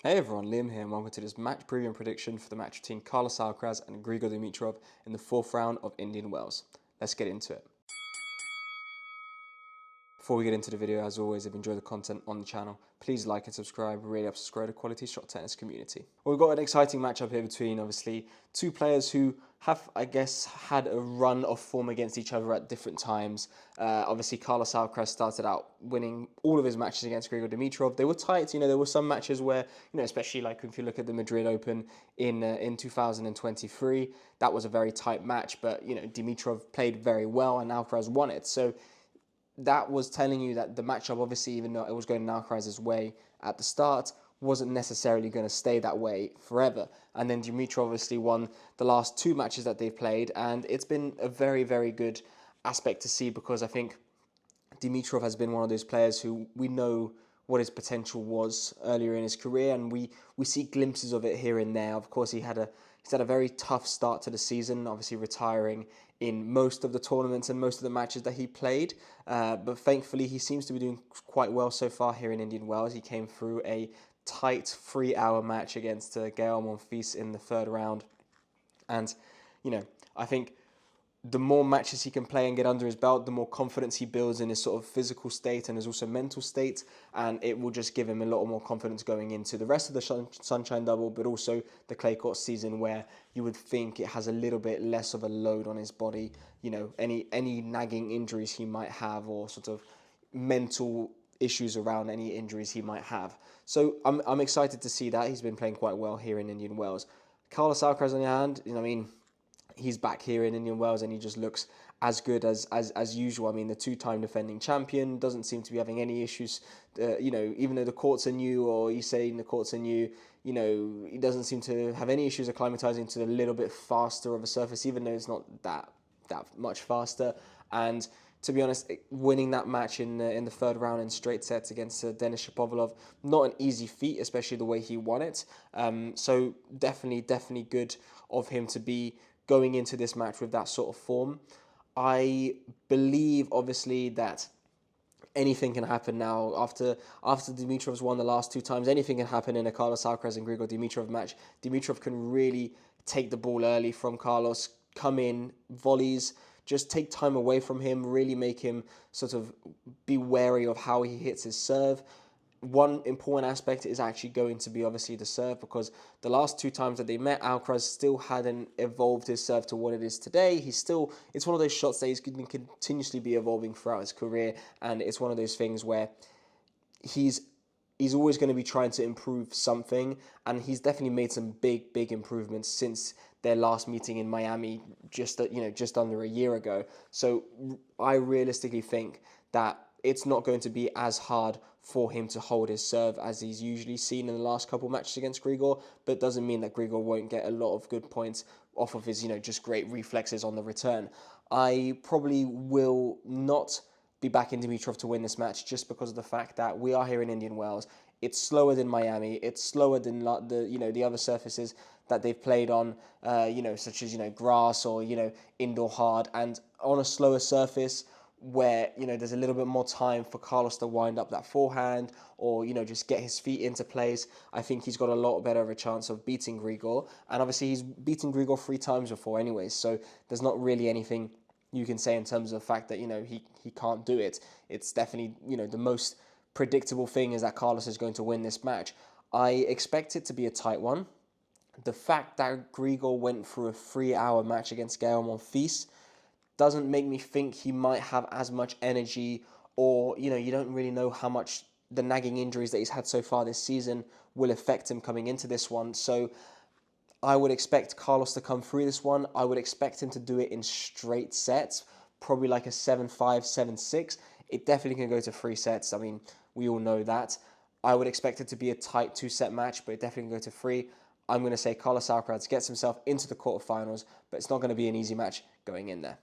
Hey everyone, Liam here and welcome to this match preview and prediction for the match between Carlos Alcaraz and Grigor Dimitrov in the fourth round of Indian Wells. Let's get into it. Before we get into the video, as always, if you enjoy the content on the channel, please like and subscribe. It really helps us grow the quality shot tennis community. Well, we've got an exciting matchup here between, obviously, two players who have, I guess, had a run of form against each other at different times. Obviously, Carlos Alcaraz started out winning all of his matches against Grigor Dimitrov. They were tight. There were some matches where, especially like if you look at the Madrid Open in 2023, that was a very tight match. But, Dimitrov played very well and Alcaraz won it. So that was telling you that the matchup, obviously, even though it was going Alcaraz's way at the start, wasn't necessarily going to stay that way forever. And then Dimitrov obviously won the last two matches that they've played, and it's been a very, very good aspect to see because I think Dimitrov has been one of those players who we know what his potential was earlier in his career, and we see glimpses of it here and there. Of course, he's had a very tough start to the season, obviously retiring in most of the tournaments and most of the matches that he played. But thankfully, he seems to be doing quite well so far here in Indian Wells. He came through a tight 3-hour match against Gael Monfils in the third round. And, I think the more matches he can play and get under his belt, the more confidence he builds in his sort of physical state and his also mental state, and it will just give him a lot more confidence going into the rest of the Sunshine Double, but also the clay court season, where you would think it has a little bit less of a load on his body. Any nagging injuries he might have, or sort of mental issues around any injuries he might have. So I'm excited to see that. He's been playing quite well here in Indian Wells. Carlos Alcaraz, on the hand, he's back here in Indian Wells and he just looks as good as usual. The two-time defending champion doesn't seem to be having any issues. Even though the courts are new, or you say the courts are new, he doesn't seem to have any issues acclimatizing to a little bit faster of a surface, even though it's not that much faster. And to be honest, winning that match in the third round in straight sets against Denis Shapovalov, not an easy feat, especially the way he won it. So definitely good of him to be going into this match with that sort of form. I believe, obviously, that anything can happen now. After Dimitrov's won the last two times, anything can happen in a Carlos Alcaraz and Grigor Dimitrov match. Dimitrov can really take the ball early from Carlos, come in, volleys, just take time away from him, really make him sort of be wary of how he hits his serve. One important aspect is actually going to be obviously the serve, because the last two times that they met, Alcaraz still hadn't evolved his serve to what it is today. It's one of those shots that he's going to continuously be evolving throughout his career, and it's one of those things where he's always going to be trying to improve something, and he's definitely made some big improvements since their last meeting in Miami just under a year ago. So I realistically think that it's not going to be as hard for him to hold his serve as he's usually seen in the last couple matches against Grigor, but it doesn't mean that Grigor won't get a lot of good points off of his, just great reflexes on the return. I probably will not be back in Dimitrov to win this match, just because of the fact that we are here in Indian Wells. It's slower than Miami. It's slower than the other surfaces that they've played on, such as grass or indoor hard, and on a slower surface where there's a little bit more time for Carlos to wind up that forehand, or just get his feet into place. I think he's got a lot better of a chance of beating Grigor, and obviously he's beaten Grigor 3 times before anyways, so there's not really anything you can say in terms of the fact that he can't do it. It's definitely the most predictable thing is that Carlos is going to win this match. I expect it to be a tight one. The fact that Grigor went through a 3-hour match against Gael Monfils doesn't make me think he might have as much energy, or you don't really know how much the nagging injuries that he's had so far this season will affect him coming into this one. So I would expect Carlos to come through this one. I would expect him to do it in straight sets, probably like a 7-5, 7-6. It definitely can go to 3 sets. We all know that. I would expect it to be a tight 2-set match, but it definitely can go to 3. I'm going to say Carlos Alcaraz gets himself into the quarterfinals, but it's not going to be an easy match going in there.